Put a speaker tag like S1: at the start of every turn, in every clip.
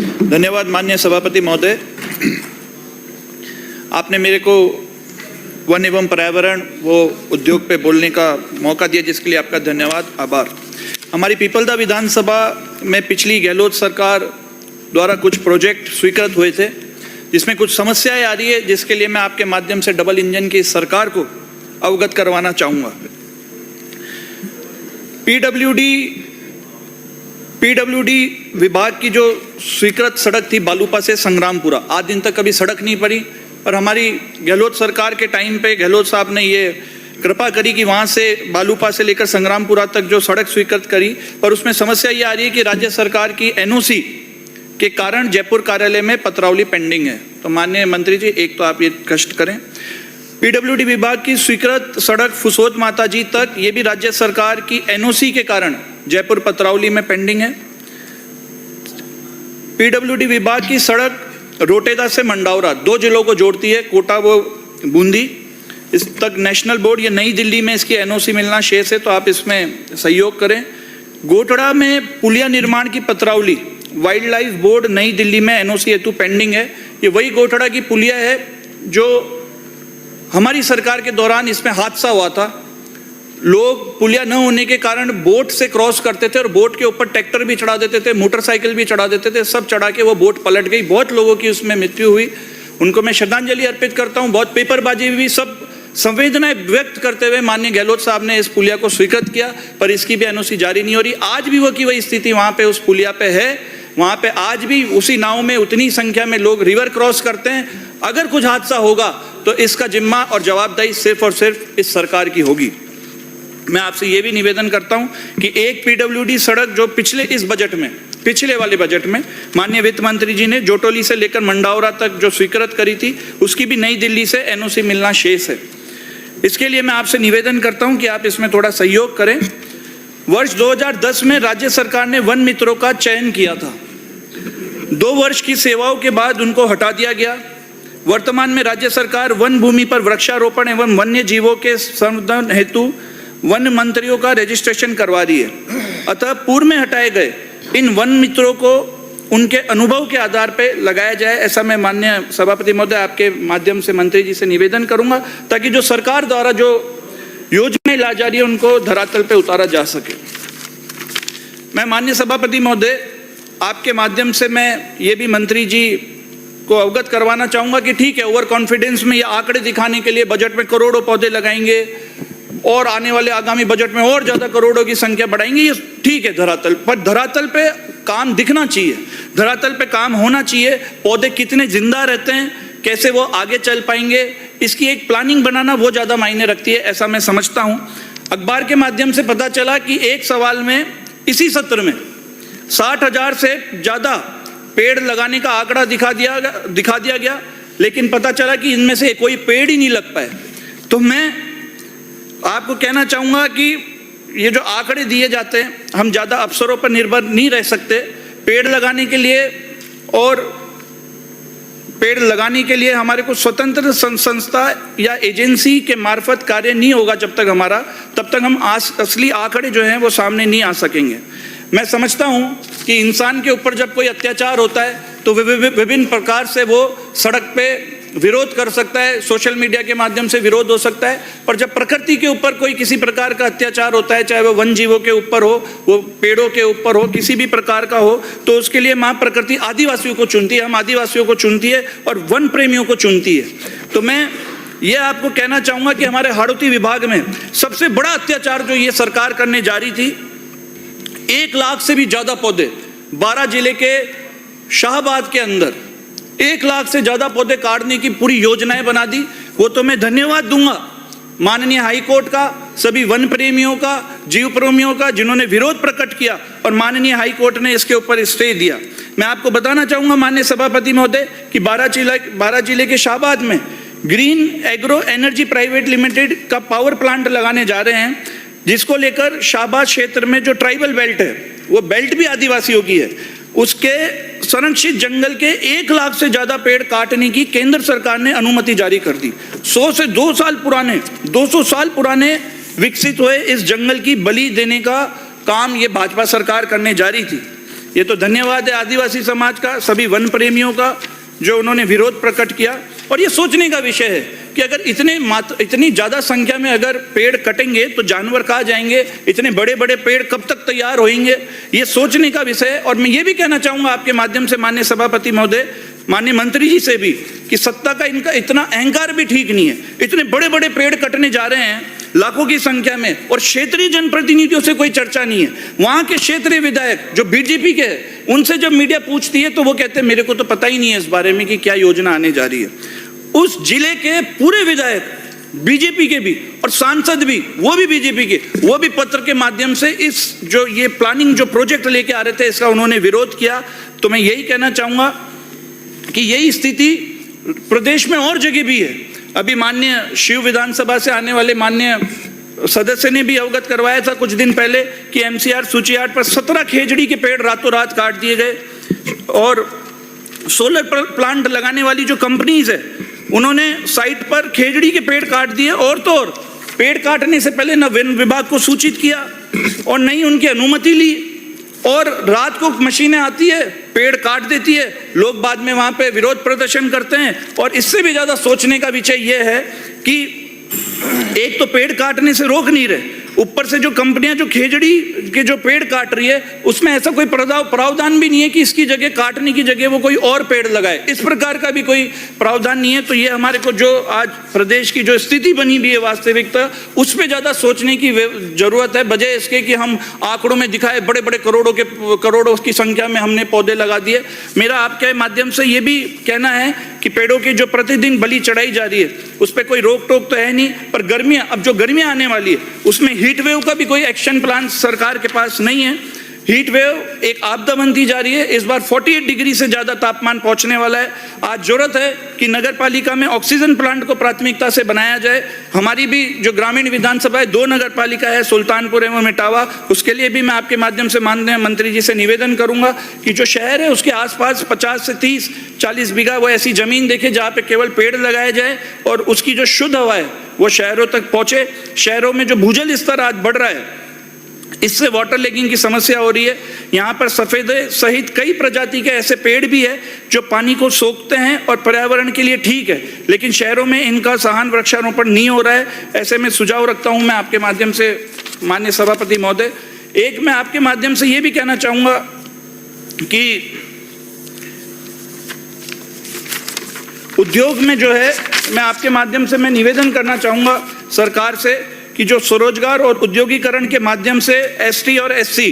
S1: धन्यवाद माननीय सभापति महोदय। आपने मेरे को वन एवं पर्यावरण वो उद्योग पे बोलने का मौका दिया, जिसके लिए आपका धन्यवाद, आभार। हमारी पीपलदा विधानसभा में पिछली गहलोत सरकार द्वारा कुछ प्रोजेक्ट स्वीकृत हुए थे, जिसमें कुछ समस्याएं आ रही है, जिसके लिए मैं आपके माध्यम से डबल इंजन की सरकार को अवगत करवाना चाहूँगा। पीडब्ल्यूडी विभाग की जो स्वीकृत सड़क थी बालूपा से संग्रामपुरा, आज दिन तक कभी सड़क नहीं पड़ी, और हमारी गहलोत सरकार के टाइम पे गहलोत साहब ने ये कृपा करी कि वहाँ से बालूपा से लेकर संग्रामपुरा तक जो सड़क स्वीकृत करी, पर उसमें समस्या ये आ रही है कि राज्य सरकार की एनओसी के कारण जयपुर कार्यालय में पत्रावली पेंडिंग है। तो माननीय मंत्री जी, एक तो आप ये कष्ट करें। पीडब्ल्यूडी विभाग की स्वीकृत सड़क फुसोद माता जी तक, ये भी राज्य सरकार की एनओसी के कारण जयपुर पत्रावली में पेंडिंग है। पीडब्ल्यूडी विभाग की सड़क रोटेदा से मंडावरा, 2 जिलों को जोड़ती है, कोटा वो बूंदी, इस तक नेशनल बोर्ड या नई दिल्ली में इसकी एनओसी मिलना शेष है, तो आप इसमें सहयोग करें। गोटड़ा में पुलिया निर्माण की पत्रावली, वाइल्ड लाइफ बोर्ड नई दिल्ली में एनओसी हेतु पेंडिंग है। ये वही गोटड़ा की पुलिया है जो हमारी सरकार के दौरान इसमें हादसा हुआ था। लोग पुलिया न होने के कारण बोट से क्रॉस करते थे और बोट के ऊपर ट्रैक्टर भी चढ़ा देते थे, मोटरसाइकिल भी चढ़ा देते थे, सब चढ़ा के वो बोट पलट गई। बहुत लोगों की उसमें मृत्यु हुई, उनको मैं श्रद्धांजलि अर्पित करता हूँ। बहुत पेपरबाजी भी, सब संवेदनाएं व्यक्त करते हुए माननीय गहलोत साहब ने इस पुलिया को स्वीकृत किया, पर इसकी भी एनओसी जारी नहीं हो रही। आज भी वो की वही स्थिति वहाँ पे उस पुलिया पे है, वहाँ पे आज भी उसी नाव में उतनी संख्या में लोग रिवर क्रॉस करते हैं। अगर कुछ हादसा होगा तो इसका जिम्मा और जवाबदेही सिर्फ और सिर्फ इस सरकार की होगी। मैं आपसे ये भी निवेदन करता हूं कि एक पीडब्ल्यूडी सड़क जो पिछले वाले बजट में माननीय वित्त मंत्री जी ने जोटोली से लेकर मंडावरा तक जो स्वीकृत करी थी, उसकी भी नई दिल्ली से एनओसी मिलना शेष है। इसके लिए मैं आपसे निवेदन करता हूं कि आप इसमें थोड़ा सहयोग करें। वर्ष 2010 में राज्य सरकार ने वन मित्रों का चयन किया था। 2 वर्ष की सेवाओं के बाद उनको हटा दिया गया। वर्तमान में राज्य सरकार वन भूमि पर वृक्षारोपण एवं वन्य जीवों के संवर्धन हेतु वन मंत्रियों का रजिस्ट्रेशन करवा रही है। अतः पूर्व में हटाए गए इन वन मित्रों को उनके अनुभव के आधार पर लगाया जाए, ऐसा मैं माननीय सभापति महोदय आपके माध्यम से मंत्री जी से निवेदन करूंगा, ताकि जो सरकार द्वारा जो योजनाएं ला जा रही है उनको धरातल पे उतारा जा सके। मैं माननीय सभापति महोदय आपके माध्यम से मैं ये भी मंत्री जी को अवगत करवाना चाहूंगा कि ठीक है, ओवर कॉन्फिडेंस में ये आंकड़े दिखाने के लिए बजट में करोड़ों पौधे लगाएंगे और आने वाले आगामी बजट में और ज्यादा करोड़ों की संख्या बढ़ाएंगे, ये ठीक है धरातल पर। धरातल पे काम दिखना चाहिए, धरातल पे काम होना चाहिए। पौधे कितने जिंदा रहते हैं, कैसे वो आगे चल पाएंगे, इसकी एक प्लानिंग बनाना वो ज्यादा मायने रखती है, ऐसा मैं समझता हूं। अखबार के माध्यम से पता चला कि एक सवाल में इसी सत्र में 60,000 से ज्यादा पेड़ लगाने का आंकड़ा दिखा दिया गया, लेकिन पता चला कि इनमें से कोई पेड़ ही नहीं लग पाए। तो मैं आपको कहना चाहूंगा कि ये जो आंकड़े दिए जाते हैं, हम ज्यादा अफसरों पर निर्भर नहीं रह सकते। पेड़ लगाने के लिए हमारे को स्वतंत्र संस्था या एजेंसी के मार्फत कार्य नहीं होगा जब तक हमारा, तब तक हम असली आंकड़े जो हैं वो सामने नहीं आ सकेंगे। मैं समझता हूं कि इंसान के ऊपर जब कोई अत्याचार होता है तो विभिन्न प्रकार से वो सड़क पे विरोध कर सकता है, सोशल मीडिया के माध्यम से विरोध हो सकता है, पर जब प्रकृति के ऊपर कोई किसी प्रकार का अत्याचार होता है, चाहे वो वन जीवों के ऊपर हो, वो पेड़ों के ऊपर हो, किसी भी प्रकार का हो, तो उसके लिए माँ प्रकृति आदिवासियों को चुनती है, हम आदिवासियों को चुनती है और वन प्रेमियों को चुनती है। तो मैं ये आपको कहना चाहूँगा कि हमारे हाड़ौती विभाग में सबसे बड़ा अत्याचार जो ये सरकार करने जा रही थी, 1 लाख से भी ज्यादा पौधे 12 जिले के शाहबाद के अंदर 1 लाख से ज्यादा पौधे काटने की पूरी योजनाएं बना दी। वो तो मैं धन्यवाद दूंगा माननीय हाई कोर्ट का, सभी वन प्रेमियों का, जीव प्रेमियों का, जिन्होंने विरोध प्रकट किया और माननीय हाई कोर्ट ने इसके ऊपर स्टे दिया। मैं आपको बताना चाहूंगा माननीय सभापति महोदय कि 12 जिले के शाहबाद में green agro energy private limited का पावर प्लांट लगाने जा रहे हैं, जिसको लेकर शाहबाद क्षेत्र में जो ट्राइबल बेल्ट है, वो बेल्ट भी आदिवासियों की है, उसके संरक्षित जंगल के 1 लाख से ज्यादा पेड़ काटने की केंद्र सरकार ने अनुमति जारी कर दी। 200 साल पुराने विकसित हुए इस जंगल की बलि देने का काम ये भाजपा सरकार करने जा रही थी। ये तो धन्यवाद है आदिवासी समाज का, सभी वन प्रेमियों का, जो उन्होंने विरोध प्रकट किया। और ये सोचने का विषय है कि अगर इतनी ज़्यादा संख्या में अगर पेड़ कटेंगे तो जानवर कहाँ जाएंगे, इतने बड़े बड़े पेड़ कब तक तैयार होंगे, ये सोचने का विषय है। और मैं ये भी कहना चाहूँगा आपके माध्यम से माननीय सभापति महोदय, माननीय मंत्री जी से भी, कि सत्ता का इनका इतना अहंकार भी ठीक नहीं है। इतने बड़े बड़े पेड़ कटने जा रहे हैं लाखों की संख्या में, और क्षेत्रीय जनप्रतिनिधियों से कोई चर्चा नहीं है। वहाँ के क्षेत्रीय विधायक जो बीजेपी के हैं, उनसे जब मीडिया पूछती है तो वो कहते हैं मेरे को तो पता ही नहीं है इस बारे में कि क्या योजना आने जा रही है। उस जिले के पूरे विधायक बीजेपी के भी और सांसद भी, वो भी बीजेपी के, वो भी पत्र के माध्यम से इस जो ये प्लानिंग जो प्रोजेक्ट लेके आ रहे थे, इसका उन्होंने विरोध किया। तो मैं यही कहना चाहूँगा कि यही स्थिति प्रदेश में और जगह भी है। अभी माननीय शिव विधानसभा से आने वाले माननीय सदस्य ने भी अवगत करवाया था कुछ दिन पहले कि एमसीआर सूची 8 पर 17 खेजड़ी के पेड़ रातों रात काट दिए गए। और सोलर प्लांट लगाने वाली जो कंपनीज है, उन्होंने साइट पर खेजड़ी के पेड़ काट दिए। और तो और पेड़ काटने से पहले न वन विभाग को सूचित किया और न ही उनकी अनुमति ली, और रात को मशीनें आती है, पेड़ काट देती है, लोग बाद में वहां पे विरोध प्रदर्शन करते हैं। और इससे भी ज्यादा सोचने का विषय यह है कि एक तो पेड़ काटने से रोक नहीं रहे, ऊपर से जो कंपनियां जो खेजड़ी के जो पेड़ काट रही है, उसमें ऐसा कोई प्रावधान भी नहीं है कि इसकी जगह, काटने की जगह वो कोई और पेड़ लगाए, इस प्रकार का भी कोई प्रावधान नहीं है। तो ये हमारे को जो आज प्रदेश की जो स्थिति बनी हुई है वास्तविकता, उस पर ज्यादा सोचने की जरूरत है, बजाय इसके कि हम आंकड़ों में दिखाए बड़े बड़े करोड़ों की संख्या में हमने पौधे लगा दिए। मेरा आपके माध्यम से ये भी कहना है कि पेड़ों की जो प्रतिदिन बलि चढ़ाई जा रही है, उस पर कोई रोक टोक तो है नहीं, पर गर्मियां, अब जो गर्मियां आने वाली है, उसमें हीट वेव का भी कोई एक्शन प्लान सरकार के पास नहीं है। हीट वेव एक आपदा बनती जा रही है। इस बार 48 डिग्री से ज्यादा तापमान पहुंचने वाला है। आज जरूरत है कि नगर पालिका में ऑक्सीजन प्लांट को प्राथमिकता से बनाया जाए। हमारी भी जो ग्रामीण विधानसभा है, 2 नगर पालिका है, सुल्तानपुर एवं इटावा, उसके लिए भी मैं आपके माध्यम से माननीय मंत्री जी से निवेदन करूंगा कि जो शहर है उसके आसपास 50 से 30-40 बीघा वो ऐसी जमीन देखे जहाँ पे केवल पेड़ लगाए जाए और उसकी जो शुद्ध हवा है वो शहरों तक पहुंचे। शहरों में जो भूजल स्तर आज बढ़ रहा है, इससे वाटर लैगिंग की समस्या हो रही है। यहाँ पर सफेदे सहित कई प्रजाति के ऐसे पेड़ भी है जो पानी को सोखते हैं और पर्यावरण के लिए ठीक है, लेकिन शहरों में इनका सहान वृक्षारोपण नहीं हो रहा है। ऐसे में सुझाव रखता हूँ मैं आपके माध्यम से माननीय सभापति महोदय। एक मैं आपके माध्यम से ये भी कहना चाहूँगा कि उद्योग में जो है, मैं आपके माध्यम से मैं निवेदन करना चाहूँगा सरकार से कि जो स्वरोजगार और उद्योगीकरण के माध्यम से एसटी और एससी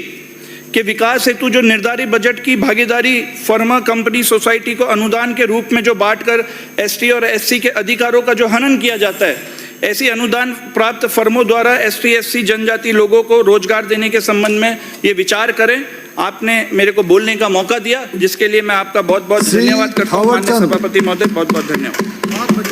S1: के विकास हेतु जो निर्धारित बजट की भागीदारी फर्मा, कंपनी, सोसाइटी को अनुदान के रूप में जो बांटकर एसटी और एससी के अधिकारों का जो हनन किया जाता है, ऐसी अनुदान प्राप्त फर्मों द्वारा एसटी एससी जनजाति लोगों को रोजगार देने के संबंध में ये विचार करें। आपने मेरे को बोलने का मौका दिया, जिसके लिए मैं आपका बहुत बहुत धन्यवाद करता हूँ माननीय सभापति महोदय। बहुत बहुत धन्यवाद।